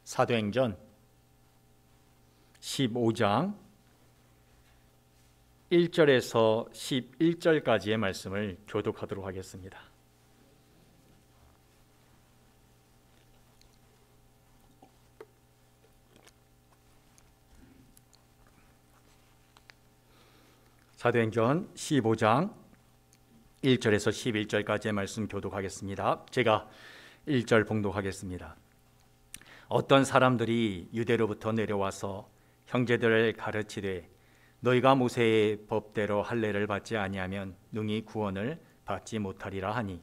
사도행전 15장 1절에서 11절까지의 말씀을 교독하도록 하겠습니다. 사도행전 15장 1절에서 11절까지의 말씀 교독하겠습니다. 제가 1절 봉독하겠습니다. 어떤 사람들이 유대로부터 내려와서 형제들을 가르치되 너희가 모세의 법대로 할례를 받지 아니하면 능히 구원을 받지 못하리라 하니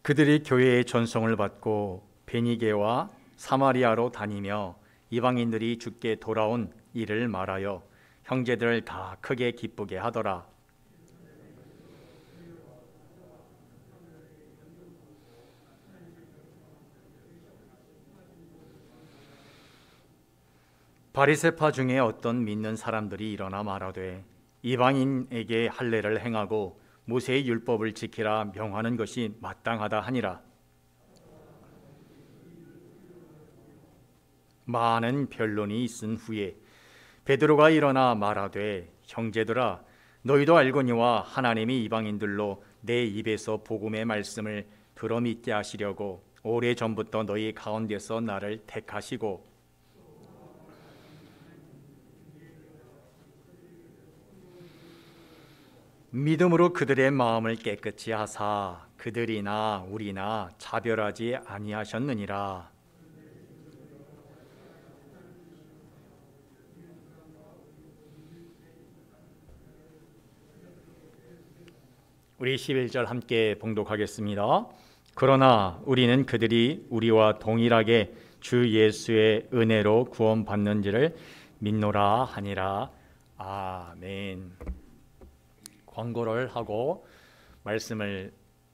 그들이 교회의 전송을 받고 베니게와 사마리아로 다니며 이방인들이 주께 돌아온 일을 말하여 형제들을 다 크게 기쁘게 하더라. 바리새파 중에 어떤 믿는 사람들이 일어나 말하되 이방인에게 할례를 행하고 모세의 율법을 지키라 명하는 것이 마땅하다 하니라. 많은 변론이 있은 후에 베드로가 일어나 말하되 형제들아 너희도 알거니와 하나님이 이방인들로 내 입에서 복음의 말씀을 들어 믿게 하시려고 오래전부터 너희 가운데서 나를 택하시고 믿음으로 그들의 마음을 깨끗이 하사 그들이나 우리나 차별하지 아니하셨느니라. 우리 11절 함께 봉독하겠습니다. 그러나 우리는 그들이 우리와 동일하게 주 예수의 은혜로 구원받는지를 믿노라 하니라. 아멘. 광고를 하고 말씀을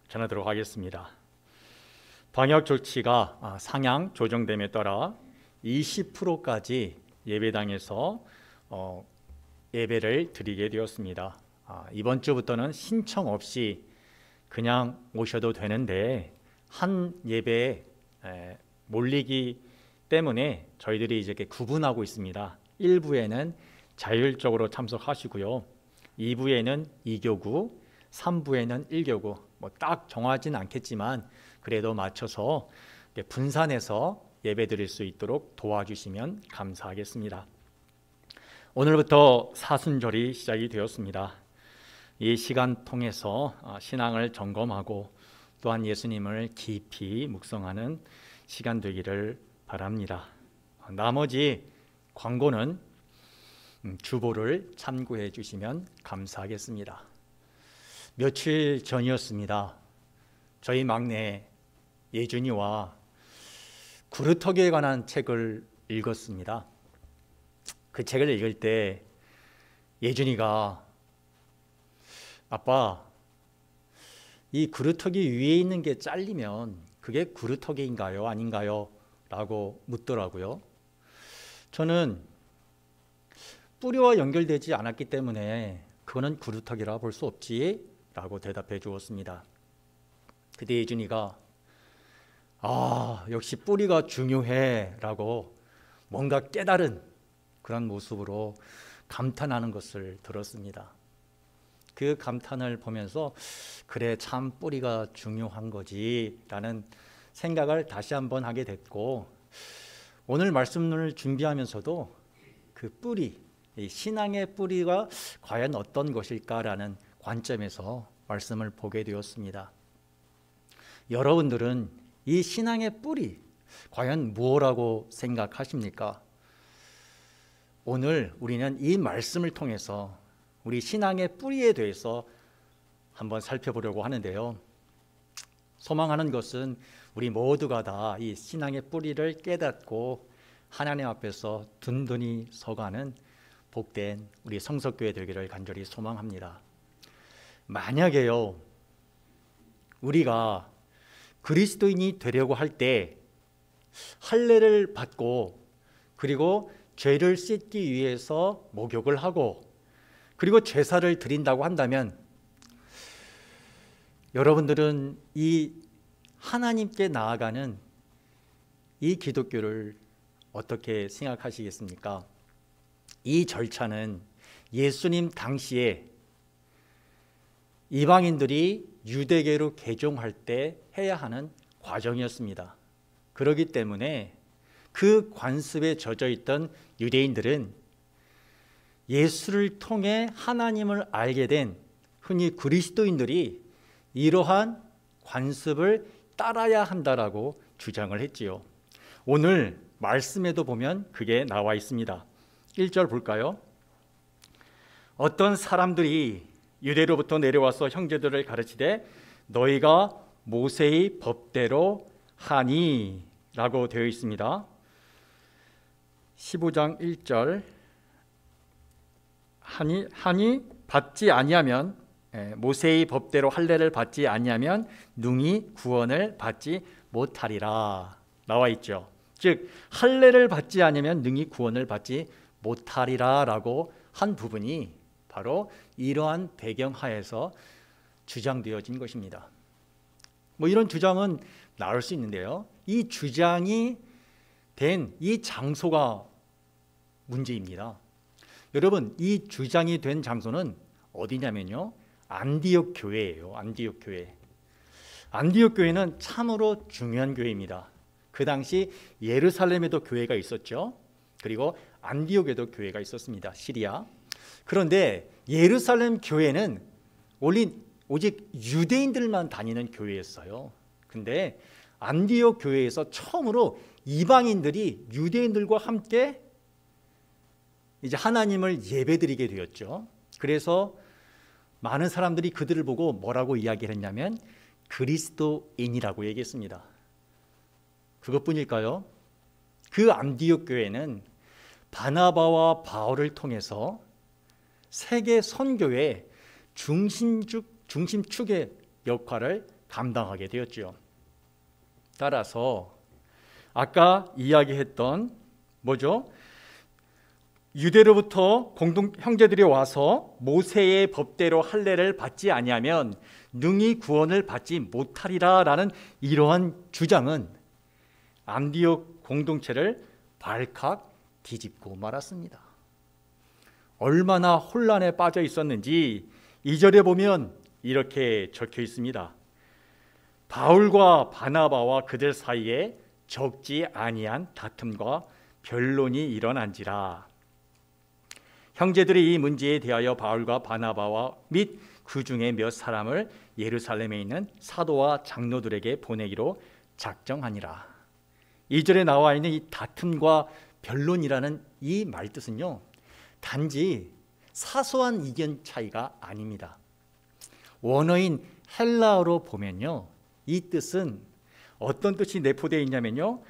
전하도록 하겠습니다. 방역 조치가 상향 조정됨에 따라 20%까지 예배당에서 예배를 드리게 되었습니다. 이번 주부터는 신청 없이 그냥 오셔도 되는데 한 예배에 몰리기 때문에 저희들이 이렇게 구분하고 있습니다. 1부에는 자율적으로 참석하시고요. 2부에는 2교구, 3부에는 1교구 딱 정하진 않겠지만 그래도 맞춰서 분산해서 예배 드릴 수 있도록 도와주시면 감사하겠습니다. 오늘부터 사순절이 시작이 되었습니다. 이 시간 통해서 신앙을 점검하고 또한 예수님을 깊이 묵상하는 시간 되기를 바랍니다. 나머지 광고는 주보를 참고해 주시면 감사하겠습니다. 며칠 전이었습니다. 저희 막내 예준이와 구루터기에 관한 책을 읽었습니다. 그 책을 읽을 때 예준이가 아빠, 이 구루터기 위에 있는 게 잘리면 그게 구루터기인가요? 아닌가요? 라고 묻더라고요. 저는 뿌리와 연결되지 않았기 때문에 그거는 구루터기라 볼 수 없지 라고 대답해 주었습니다. 그때 예준이가 역시 뿌리가 중요해 라고 뭔가 깨달은 그런 모습으로 감탄하는 것을 들었습니다. 그 감탄을 보면서 그래 참 뿌리가 중요한 거지 라는 생각을 다시 한번 하게 됐고, 오늘 말씀을 준비하면서도 그 뿌리, 이 신앙의 뿌리가 과연 어떤 것일까라는 관점에서 말씀을 보게 되었습니다. 여러분들은 이 신앙의 뿌리 과연 무엇이라고 생각하십니까? 오늘 우리는 이 말씀을 통해서 우리 신앙의 뿌리에 대해서 한번 살펴보려고 하는데요. 소망하는 것은 우리 모두가 다 이 신앙의 뿌리를 깨닫고 하나님 앞에서 든든히 서가는 복된 우리 성석교회 되기를 간절히 소망합니다. 만약에요, 우리가 그리스도인이 되려고 할 때 할례를 받고 그리고 죄를 씻기 위해서 목욕을 하고 그리고 제사를 드린다고 한다면 여러분들은 이 하나님께 나아가는 이 기독교를 어떻게 생각하시겠습니까? 이 절차는 예수님 당시에 이방인들이 유대계로 개종할 때 해야 하는 과정이었습니다. 그렇기 때문에 그 관습에 젖어 있던 유대인들은 예수를 통해 하나님을 알게 된 흔히 그리스도인들이 이러한 관습을 따라야 한다라고 주장을 했지요. 오늘 말씀에도 보면 그게 나와 있습니다. 1절 볼까요? 어떤 사람들이 유대로부터 내려와서 형제들을 가르치되 너희가 모세의 법대로 하니 라고 되어 있습니다. 15장 1절 하니 받지 아니하면 모세의 법대로 할례를 받지 아니하면 능히 구원을 받지 못하리라 나와 있죠. 즉 할례를 받지 않으면 능히 구원을 받지 못하리라라고 한 부분이 바로 이러한 배경하에서 주장되어진 것입니다. 뭐 이런 주장은 나올 수 있는데요. 이 주장이 된 이 장소가 문제입니다. 여러분, 이 주장이 된 장소는 어디냐면요. 안디옥 교회예요. 안디옥 교회. 안디옥 교회는 참으로 중요한 교회입니다. 그 당시 예루살렘에도 교회가 있었죠. 그리고 안디옥에도 교회가 있었습니다. 시리아. 그런데 예루살렘 교회는 오직 유대인들만 다니는 교회였어요. 근데 안디옥 교회에서 처음으로 이방인들이 유대인들과 함께 이제 하나님을 예배드리게 되었죠. 그래서 많은 사람들이 그들을 보고 뭐라고 이야기를 했냐면 그리스도인이라고 얘기했습니다. 그것뿐일까요? 그 안디옥 교회는 바나바와 바울을 통해서 세계 선교의 중심축의 역할을 감당하게 되었죠. 따라서 아까 이야기했던 뭐죠? 유대로부터 형제들이 와서 모세의 법대로 할례를 받지 아니하면 능히 구원을 받지 못하리라라는 이러한 주장은 안디옥 공동체를 발칵 뒤집고 말았습니다. 얼마나 혼란에 빠져 있었는지 2절에 보면 이렇게 적혀 있습니다. 바울과 바나바와 그들 사이에 적지 아니한 다툼과 변론이 일어난지라. 형제들이 이 문제에 대하여 바울과 바나바와 및 그 중에 몇 사람을 예루살렘에 있는 사도와 장로들에게 보내기로 작정하니라. 2절에 나와 있는 이 다툼과 변론이라는 이 말뜻은요, 단지 사소한 이견 차이가 아닙니다. 원어인 헬라어로 보면요, 이 뜻은 어떤 뜻이 내포되어 있냐면요,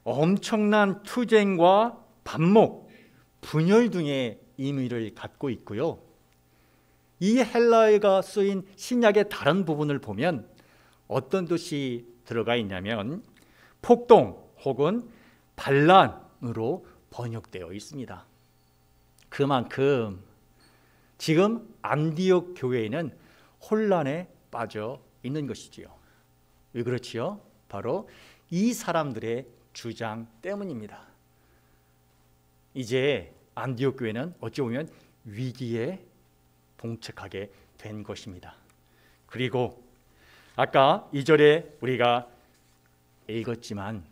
엄청난 투쟁과 반목, 분열 등의 의미를 갖고 있고요. 이 헬라어가 쓰인 신약의 다른 부분을 보면 어떤 뜻이 들어가 있냐면 폭동 혹은 반란으로 번역되어 있습니다. 그만큼 지금 안디옥 교회에는 혼란에 빠져 있는 것이지요. 왜 그렇지요? 바로 이 사람들의 주장 때문입니다. 이제 안디옥 교회는 어찌 보면 위기에 봉착하게 된 것입니다. 그리고 아까 2절에 우리가 읽었지만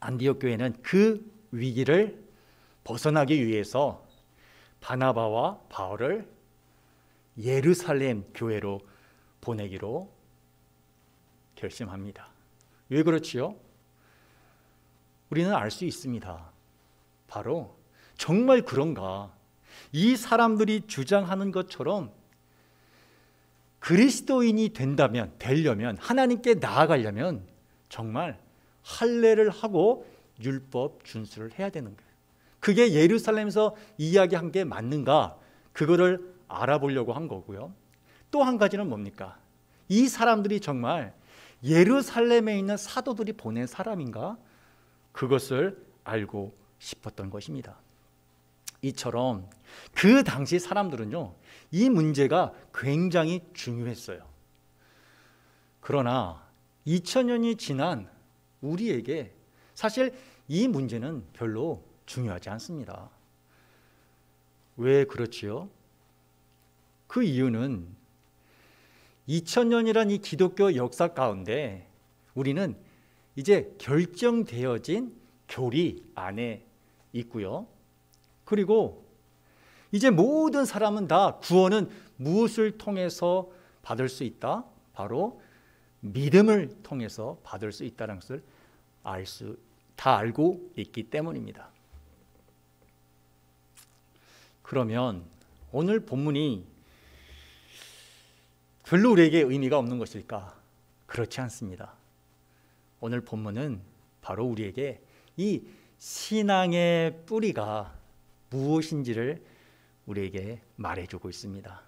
안디옥 교회는 그 위기를 벗어나기 위해서 바나바와 바울을 예루살렘 교회로 보내기로 결심합니다. 왜 그렇지요? 우리는 알 수 있습니다. 바로 정말 그런가? 이 사람들이 주장하는 것처럼 그리스도인이 되려면 하나님께 나아가려면 정말 할례를 하고 율법 준수를 해야 되는 거예요. 그게 예루살렘에서 이야기한 게 맞는가? 그거를 알아보려고 한 거고요. 또 한 가지는 뭡니까? 이 사람들이 정말 예루살렘에 있는 사도들이 보낸 사람인가? 그것을 알고 싶었던 것입니다. 이처럼 그 당시 사람들은요, 이 문제가 굉장히 중요했어요. 그러나 2000년이 지난 우리에게 사실 이 문제는 별로 중요하지 않습니다. 왜 그렇지요? 그 이유는 2000년이란 이 기독교 역사 가운데 우리는 이제 결정되어진 교리 안에 있고요. 그리고 이제 모든 사람은 다 구원은 무엇을 통해서 받을 수 있다? 바로 믿음을 통해서 받을 수 있다는 것을 다 알고 있기 때문입니다. 그러면 오늘 본문이 별로 우리에게 의미가 없는 것일까? 그렇지 않습니다. 오늘 본문은 바로 우리에게 이 신앙의 뿌리가 무엇인지를 우리에게 말해주고 있습니다.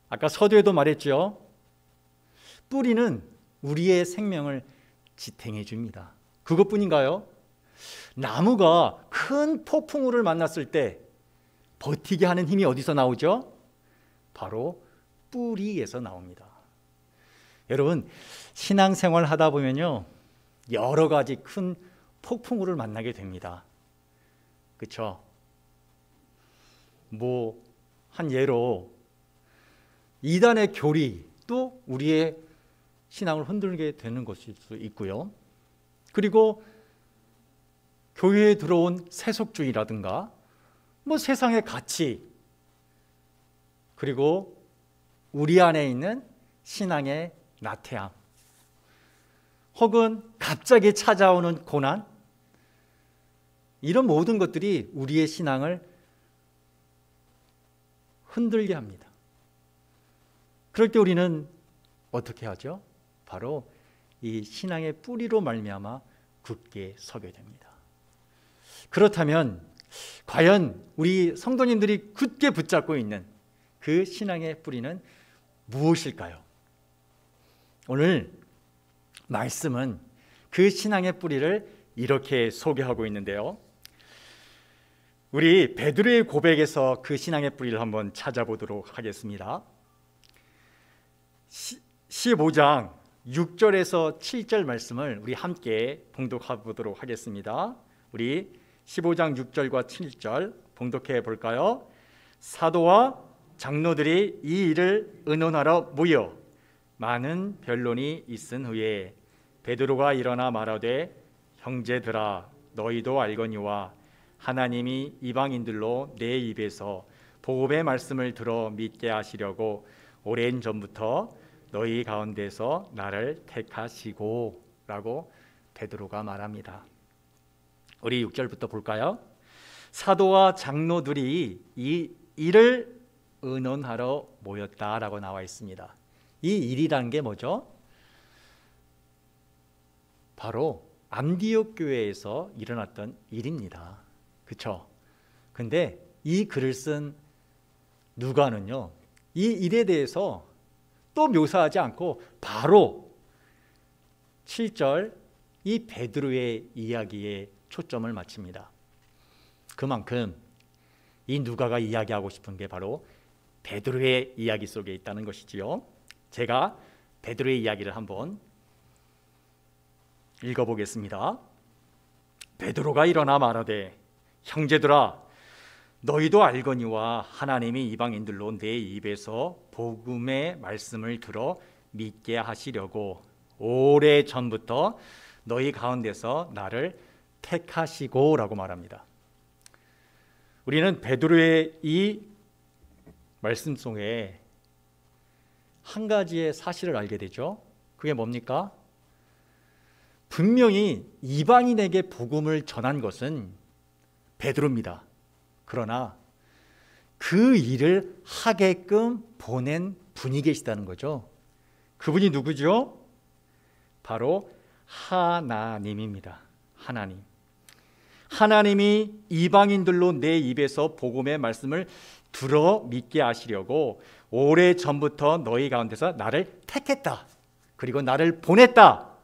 아까 서두에도 말했죠. 뿌리는 우리의 생명을 지탱해 줍니다. 그것뿐인가요? 나무가 큰 폭풍우를 만났을 때 버티게 하는 힘이 어디서 나오죠? 바로 뿌리에서 나옵니다. 여러분, 신앙생활 하다 보면요, 여러 가지 큰 폭풍우를 만나게 됩니다. 그렇죠? 한 예로 이단의 교리도 우리의 신앙을 흔들게 되는 것일 수 있고요. 그리고 교회에 들어온 세속주의라든가 세상의 가치, 그리고 우리 안에 있는 신앙의 나태함, 혹은 갑자기 찾아오는 고난, 이런 모든 것들이 우리의 신앙을 흔들게 합니다. 그럴 때 우리는 어떻게 하죠? 바로 이 신앙의 뿌리로 말미암아 굳게 서게 됩니다. 그렇다면 과연 우리 성도님들이 굳게 붙잡고 있는 그 신앙의 뿌리는 무엇일까요? 오늘 말씀은 그 신앙의 뿌리를 이렇게 소개하고 있는데요. 우리 베드로의 고백에서 그 신앙의 뿌리를 한번 찾아보도록 하겠습니다. 15장 6절에서 7절 말씀을 우리 함께 봉독해 보도록 하겠습니다. 우리 15장 6절과 7절 봉독해 볼까요? 사도와 장로들이 이 일을 의논하러 모여 많은 변론이 있은 후에 베드로가 일어나 말하되, 형제들아, 너희도 알거니와 하나님이 이방인들로 내 입에서 복음의 말씀을 들어 믿게 하시려고 오랜 전부터 너희 가운데서 나를 택하시고 라고 베드로가 말합니다. 우리 6절부터 볼까요? 사도와 장로들이 이 일을 의논하러 모였다라고 나와 있습니다. 이 일이라는 게 뭐죠? 바로 안디옥 교회에서 일어났던 일입니다. 그렇죠? 근데 이 글을 쓴 누가는요, 이 일에 대해서 또 묘사하지 않고 바로 7절 이 베드로의 이야기에 초점을 맞춥니다. 그만큼 이 누가가 이야기하고 싶은 게 바로 베드로의 이야기 속에 있다는 것이지요. 제가 베드로의 이야기를 한번 읽어보겠습니다. 베드로가 일어나 말하되, 형제들아, 너희도 알거니와 하나님이 이방인들로 내 입에서 복음의 말씀을 들어 믿게 하시려고 오래 전부터 너희 가운데서 나를 택하시고 라고 말합니다. 우리는 베드로의 이 말씀 속에 한 가지의 사실을 알게 되죠. 그게 뭡니까? 분명히 이방인에게 복음을 전한 것은 베드로입니다. 그러나 그 일을 하게끔 보낸 분이 계시다는 거죠. 그분이 누구죠? 바로 하나님입니다. 하나님. 하나님이 이방인들로 내 입에서 복음의 말씀을 들어 믿게 하시려고 오래 전부터 너희 가운데서 나를 택했다. 그리고 나를 보냈다.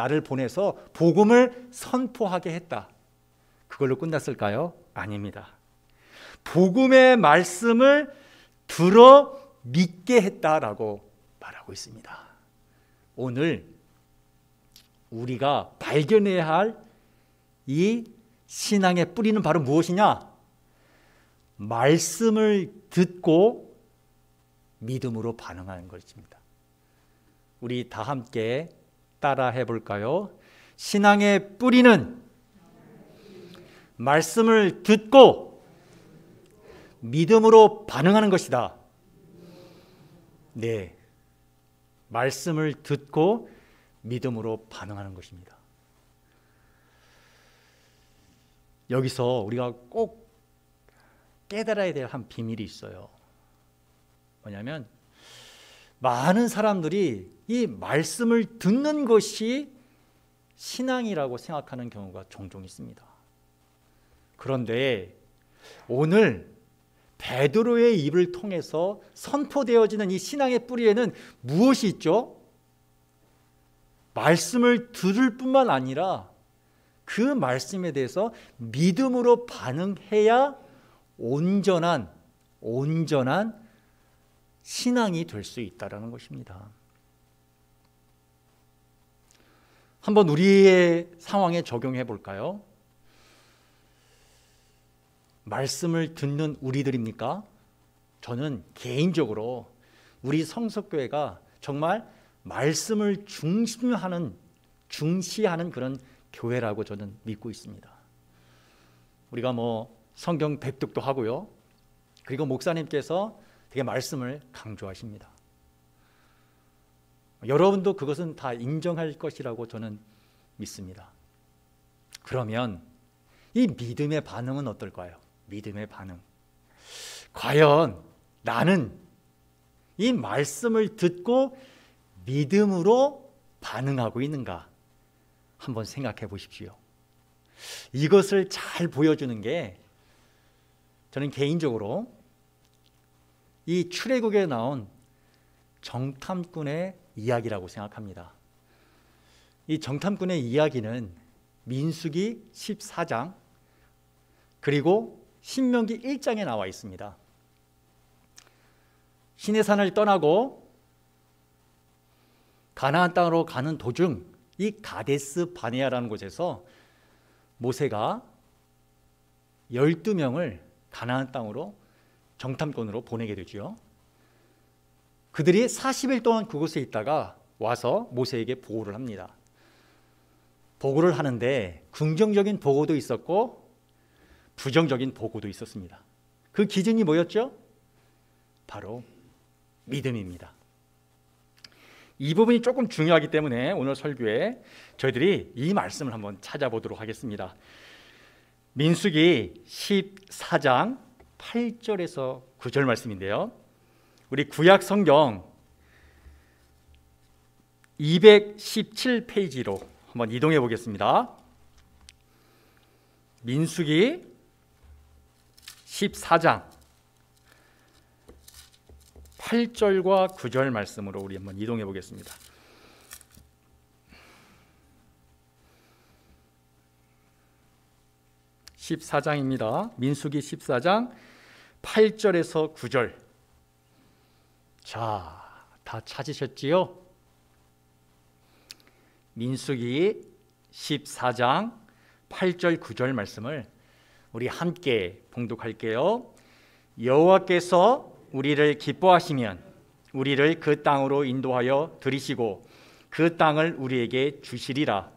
나를 보내서 복음을 선포하게 했다. 그걸로 끝났을까요? 아닙니다. 복음의 말씀을 들어 믿게 했다라고 말하고 있습니다. 오늘 우리가 발견해야 할 이 신앙의 뿌리는 바로 무엇이냐? 말씀을 듣고 믿음으로 반응하는 것입니다. 우리 다 함께 따라 해볼까요? 신앙의 뿌리는 말씀을 듣고 믿음으로 반응하는 것이다. 네, 말씀을 듣고 믿음으로 반응하는 것입니다. 여기서 우리가 꼭 깨달아야 될 한 비밀이 있어요. 뭐냐면 많은 사람들이 이 말씀을 듣는 것이 신앙이라고 생각하는 경우가 종종 있습니다. 그런데 오늘 베드로의 입을 통해서 선포되어지는 이 신앙의 뿌리에는 무엇이 있죠? 말씀을 들을 뿐만 아니라 그 말씀에 대해서 믿음으로 반응해야 온전한 신앙이 될 수 있다는 것입니다. 한번 우리의 상황에 적용해 볼까요? 말씀을 듣는 우리들입니까? 저는 개인적으로 우리 성석교회가 정말 말씀을 중시하는 그런 교회라고 저는 믿고 있습니다. 우리가 성경 백독도 하고요. 그리고 목사님께서 되게 말씀을 강조하십니다. 여러분도 그것은 다 인정할 것이라고 저는 믿습니다. 그러면 이 믿음의 반응은 어떨까요? 믿음의 반응. 과연 나는 이 말씀을 듣고 믿음으로 반응하고 있는가? 한번 생각해 보십시오. 이것을 잘 보여주는 게 저는 개인적으로 이 출애굽에 나온 정탐꾼의 이야기라고 생각합니다. 이 정탐꾼의 이야기는 민수기 14장 그리고 신명기 1장에 나와 있습니다. 시내산을 떠나고 가나안 땅으로 가는 도중 이 가데스 바네아라는 곳에서 모세가 12명을 가나안 땅으로 정탐꾼으로 보내게 되죠. 그들이 40일 동안 그곳에 있다가 와서 모세에게 보고를 합니다. 보고를 하는데 긍정적인 보고도 있었고 부정적인 보고도 있었습니다. 그 기준이 뭐였죠? 바로 믿음입니다. 이 부분이 조금 중요하기 때문에 오늘 설교에 저희들이 이 말씀을 한번 찾아보도록 하겠습니다. 민수기 14장 8절에서 9절 말씀인데요. 우리 구약 성경 217페이지로 한번 이동해 보겠습니다. 민수기 14장 8절과 9절 말씀으로 우리 한번 이동해 보겠습니다. (14장입니다) 민수기 14장 8절에서 9절. 자, 다 찾으셨지요? 민수기 14장 8절 9절 말씀을 우리 함께 봉독할게요. 여호와께서 우리를 기뻐하시면 우리를 그 땅으로 인도하여 들이시고 그 땅을 우리에게 주시리라.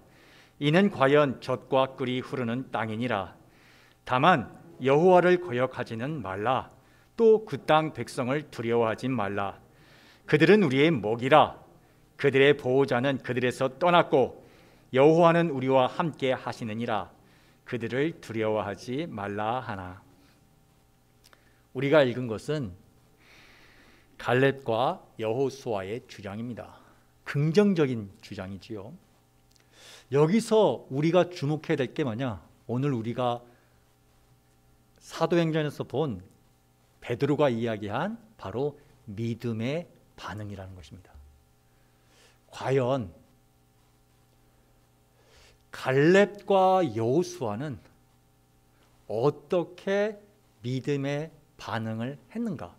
이는 과연 젖과 꿀이 흐르는 땅이니라. 다만 여호와를 거역하지는 말라. 또 그 땅 백성을 두려워하지 말라. 그들은 우리의 먹이라. 그들의 보호자는 그들에서 떠났고 여호와는 우리와 함께 하시느니라. 그들을 두려워하지 말라 하나. 우리가 읽은 것은 갈렙과 여호수아의 주장입니다. 긍정적인 주장이지요. 여기서 우리가 주목해야 될 게 뭐냐? 오늘 우리가 사도행전에서 본 베드로가 이야기한 바로 믿음의 반응이라는 것입니다. 과연 갈렙과 여호수아는 어떻게 믿음의 반응을 했는가?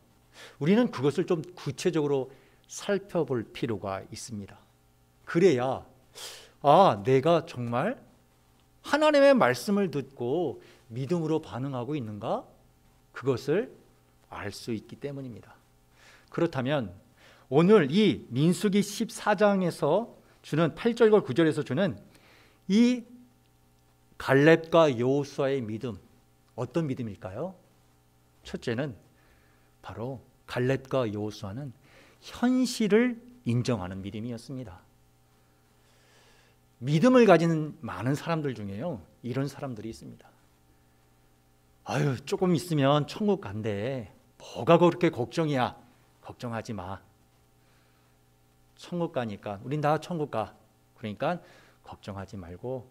우리는 그것을 좀 구체적으로 살펴볼 필요가 있습니다. 그래야 내가 정말 하나님의 말씀을 듣고 믿음으로 반응하고 있는가? 그것을 알 수 있기 때문입니다. 그렇다면 오늘 이 민수기 14장에서 주는 8절과 9절에서 주는 이 갈렙과 여호수아의 믿음, 어떤 믿음일까요? 첫째는 바로 갈렙과 여호수아는 현실을 인정하는 믿음이었습니다. 믿음을 가지는 많은 사람들 중에요, 이런 사람들이 있습니다. 조금 있으면 천국 간대. 뭐가 그렇게 걱정이야? 걱정하지 마. 천국 가니까 우린 다 천국 가. 그러니까 걱정하지 말고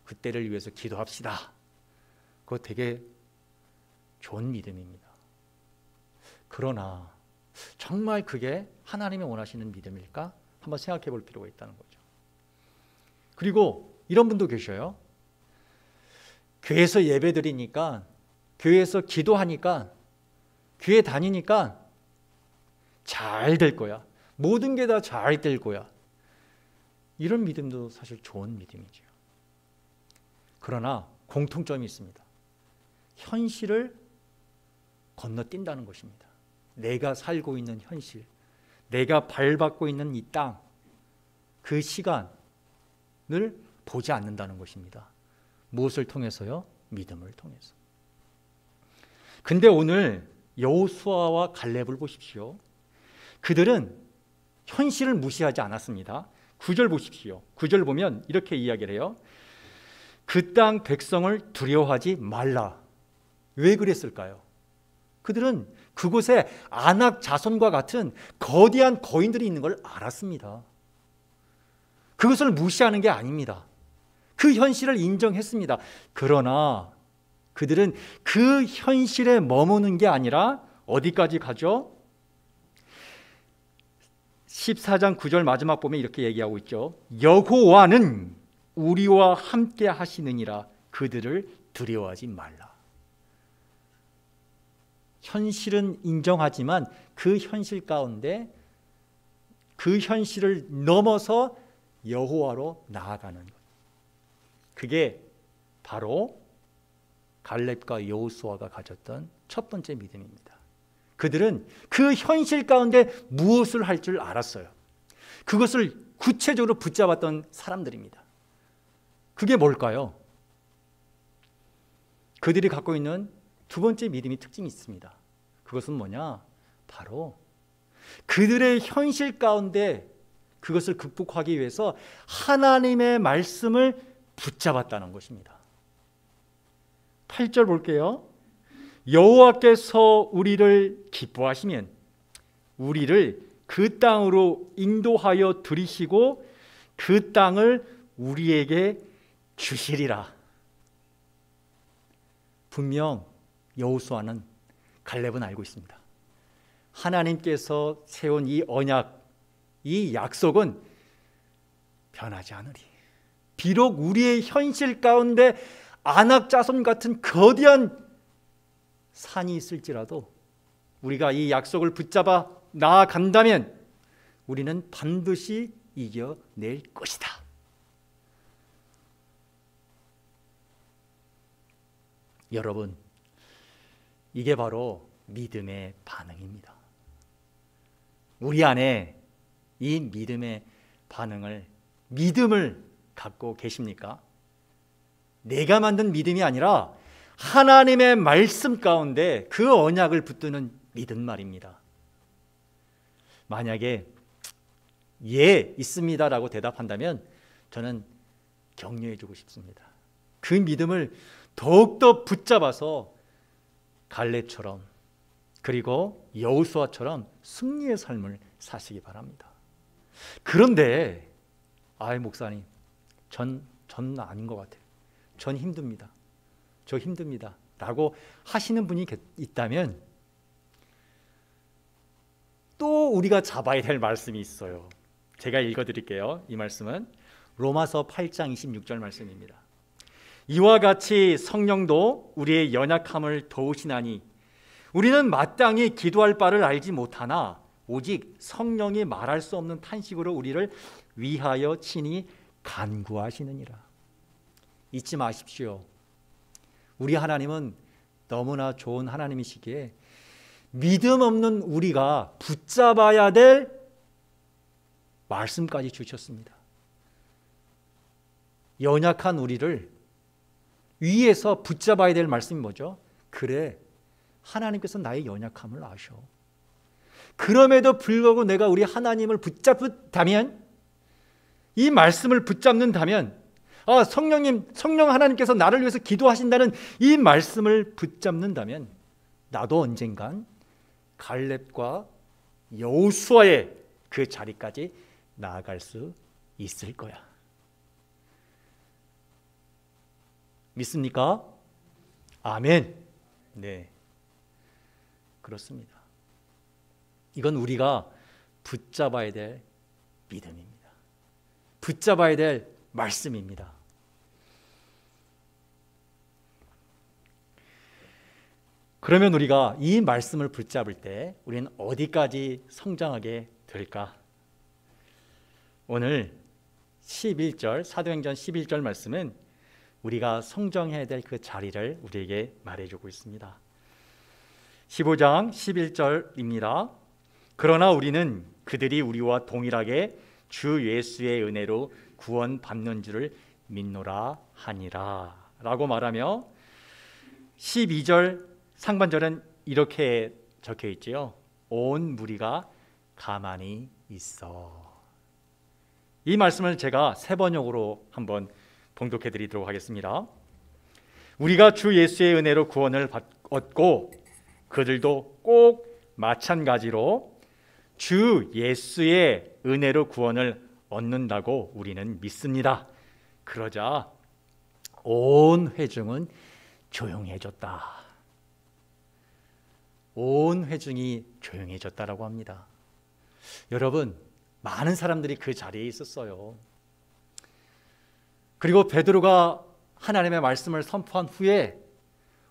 그때를 위해서 기도합시다. 그거 되게 좋은 믿음입니다. 그러나 정말 그게 하나님이 원하시는 믿음일까? 한번 생각해 볼 필요가 있다는 거죠. 그리고 이런 분도 계셔요. 교회에서 예배 드리니까, 교회에서 기도하니까, 교회 다니니까 잘 될 거야. 모든 게 다 잘 될 거야. 이런 믿음도 사실 좋은 믿음이죠. 그러나 공통점이 있습니다. 현실을 건너뛴다는 것입니다. 내가 살고 있는 현실, 내가 밟고 있는 이 땅, 그 시간을 보지 않는다는 것입니다. 무엇을 통해서요? 믿음을 통해서. 근데 오늘 여호수아와 갈렙을 보십시오. 그들은 현실을 무시하지 않았습니다. 9절 보십시오. 9절 보면 이렇게 이야기를 해요. 그 땅 백성을 두려워하지 말라. 왜 그랬을까요? 그들은 그곳에 아낙 자손과 같은 거대한 거인들이 있는 걸 알았습니다. 그것을 무시하는 게 아닙니다. 그 현실을 인정했습니다. 그러나 그들은 그 현실에 머무는 게 아니라 어디까지 가죠? 14장 9절 마지막 보면 이렇게 얘기하고 있죠. 여호와는 우리와 함께 하시느니라. 그들을 두려워하지 말라. 현실은 인정하지만 그 현실 가운데 그 현실을 넘어서 여호와로 나아가는 것. 그게 바로 갈렙과 여호수아가 가졌던 첫 번째 믿음입니다. 그들은 그 현실 가운데 무엇을 할 줄 알았어요. 그것을 구체적으로 붙잡았던 사람들입니다. 그게 뭘까요? 그들이 갖고 있는 두 번째 믿음의 특징이 있습니다. 그것은 뭐냐? 바로 그들의 현실 가운데 그것을 극복하기 위해서 하나님의 말씀을 붙잡았다는 것입니다. 8절 볼게요. 여호와께서 우리를 기뻐하시면 우리를 그 땅으로 인도하여 들이시고 그 땅을 우리에게 주시리라. 분명 여호수아는 갈렙은 알고 있습니다. 하나님께서 세운 이 언약, 이 약속은 변하지 않으리. 비록 우리의 현실 가운데 아낙 자손 같은 거대한 산이 있을지라도 우리가 이 약속을 붙잡아 나아간다면 우리는 반드시 이겨낼 것이다. 여러분, 이게 바로 믿음의 반응입니다. 우리 안에 이 믿음의 반응을, 믿음을 갖고 계십니까? 내가 만든 믿음이 아니라 하나님의 말씀 가운데 그 언약을 붙드는 믿음 말입니다. 만약에 예, 있습니다라고 대답한다면 저는 격려해 주고 싶습니다. 그 믿음을 더욱더 붙잡아서 갈렙처럼 그리고 여호수아처럼 승리의 삶을 사시기 바랍니다. 그런데 목사님, 전 아닌 것 같아요. 전 힘듭니다. 저 힘듭니다. 라고 하시는 분이 있다면 또 우리가 잡아야 될 말씀이 있어요. 제가 읽어드릴게요. 이 말씀은 로마서 8장 26절 말씀입니다. 이와 같이 성령도 우리의 연약함을 도우시나니 우리는 마땅히 기도할 바를 알지 못하나 오직 성령이 말할 수 없는 탄식으로 우리를 위하여 친히 간구하시느니라. 잊지 마십시오. 우리 하나님은 너무나 좋은 하나님이시기에 믿음 없는 우리가 붙잡아야 될 말씀까지 주셨습니다. 연약한 우리를 위에서 붙잡아야 될 말씀이 뭐죠? 그래, 하나님께서 나의 연약함을 아셔. 그럼에도 불구하고 내가 우리 하나님을 붙잡다면, 이 말씀을 붙잡는다면, 성령 하나님께서 나를 위해서 기도하신다는 이 말씀을 붙잡는다면 나도 언젠간 갈렙과 여호수아의 그 자리까지 나아갈 수 있을 거야. 믿습니까? 아멘. 네, 그렇습니다. 이건 우리가 붙잡아야 될 믿음입니다. 붙잡아야 될 말씀입니다. 그러면 우리가 이 말씀을 붙잡을 때 우리는 어디까지 성장하게 될까? 오늘 11절, 사도행전 11절 말씀은 우리가 성장해야 될 그 자리를 우리에게 말해주고 있습니다. 15장 11절입니다. 그러나 우리는 그들이 우리와 동일하게 주 예수의 은혜로 구원받는 줄을 믿노라 하니라 라고 말하며 12절 상반절은 이렇게 적혀 있지요. 온 무리가 가만히 있어. 이 말씀을 제가 세 번역으로 한번 봉독해 드리도록 하겠습니다. 우리가 주 예수의 은혜로 구원을 얻고 그들도 꼭 마찬가지로 주 예수의 은혜로 구원을 얻는다고 우리는 믿습니다. 그러자 온 회중은 조용해졌다. 온 회중이 조용해졌다라고 합니다. 여러분, 많은 사람들이 그 자리에 있었어요. 그리고 베드로가 하나님의 말씀을 선포한 후에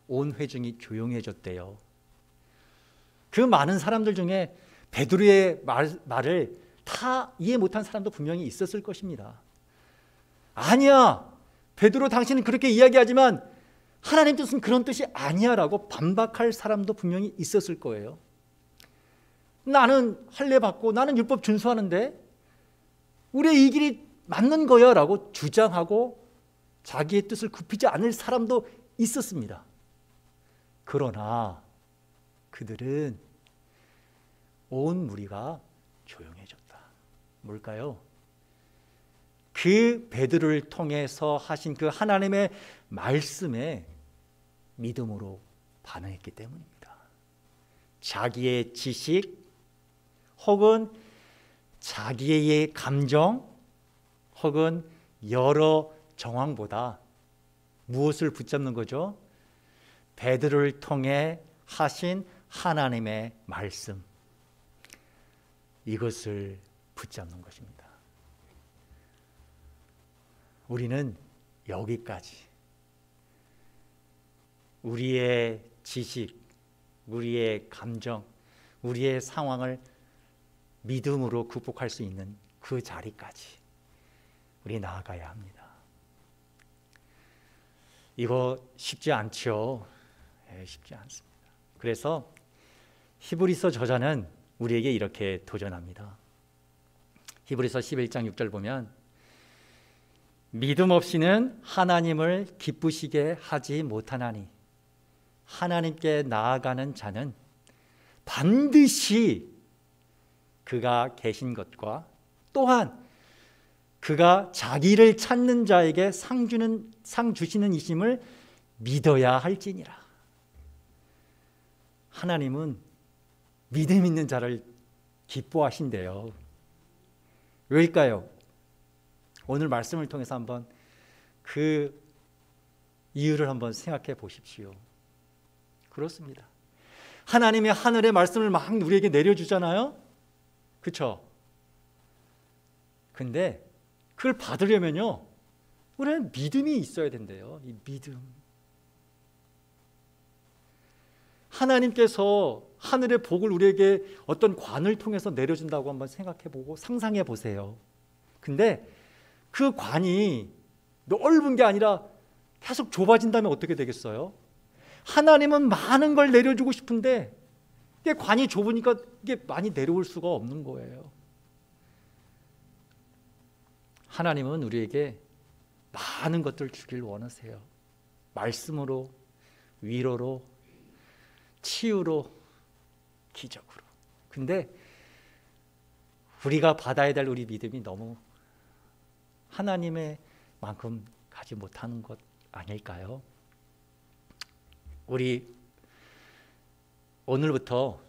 온 회중이 조용해졌대요. 그 많은 사람들 중에 베드로의 말을 다 이해 못한 사람도 분명히 있었을 것입니다. 아니야, 베드로 당신은 그렇게 이야기하지만 하나님 뜻은 그런 뜻이 아니야 라고 반박할 사람도 분명히 있었을 거예요. 나는 할례 받고 나는 율법 준수하는데 우리의 이 길이 맞는 거야 라고 주장하고 자기의 뜻을 굽히지 않을 사람도 있었습니다. 그러나 그들은 온 무리가 조용해졌다. 뭘까요? 그 베드로를 통해서 하신 그 하나님의 말씀에 믿음으로 반응했기 때문입니다. 자기의 지식 혹은 자기의 감정 혹은 여러 정황보다 무엇을 붙잡는 거죠? 베드로를 통해 하신 하나님의 말씀, 이것을 붙잡는 것입니다. 우리는 여기까지 우리의 지식, 우리의 감정, 우리의 상황을 믿음으로 극복할 수 있는 그 자리까지 우리 나아가야 합니다. 이거 쉽지 않죠. 쉽지 않습니다. 그래서 히브리서 저자는 우리에게 이렇게 도전합니다. 히브리서 11장 6절 보면 믿음 없이는 하나님을 기쁘시게 하지 못하나니 하나님께 나아가는 자는 반드시 그가 계신 것과 또한 그가 자기를 찾는 자에게 상 주시는 이심을 믿어야 할지니라. 하나님은 믿음 있는 자를 기뻐하신대요. 왜일까요? 오늘 말씀을 통해서 한번 그 이유를 한번 생각해 보십시오. 그렇습니다. 하나님의 하늘의 말씀을 막 우리에게 내려주잖아요. 그렇죠? 근데 그걸 받으려면요, 우리는 믿음이 있어야 된대요. 이 믿음. 하나님께서 하늘의 복을 우리에게 어떤 관을 통해서 내려준다고 한번 생각해보고 상상해 보세요. 근데 그 관이 넓은 게 아니라 계속 좁아진다면 어떻게 되겠어요? 하나님은 많은 걸 내려주고 싶은데 이게 관이 좁으니까 이게 많이 내려올 수가 없는 거예요. 하나님은 우리에게 많은 것들을 주길 원하세요. 말씀으로, 위로로, 치유로, 기적으로. 근데 우리가 받아야 될 우리 믿음이 너무 하나님의 만큼 가지 못하는 것 아닐까요? 우리 오늘부터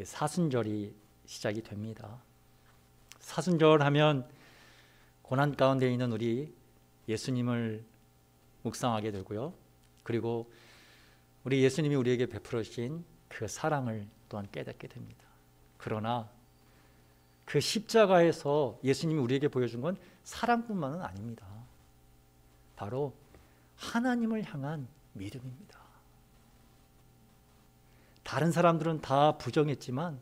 사순절이 시작이 됩니다. 사순절 하면 고난 가운데 있는 우리 예수님을 묵상하게 되고요. 그리고 우리 예수님이 우리에게 베풀어 주신 그 사랑을 또한 깨닫게 됩니다. 그러나 그 십자가에서 예수님이 우리에게 보여준 건 사랑뿐만은 아닙니다. 바로 하나님을 향한 믿음입니다. 다른 사람들은 다 부정했지만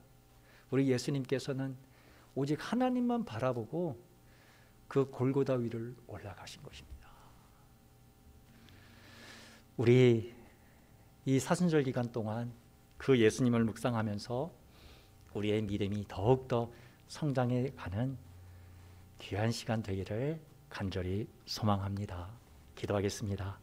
우리 예수님께서는 오직 하나님만 바라보고 그 골고다 위를 올라가신 것입니다. 우리 이 사순절 기간 동안 그 예수님을 묵상하면서 우리의 믿음이 더욱더 성장해 가는 귀한 시간 되기를 간절히 소망합니다. 기도하겠습니다.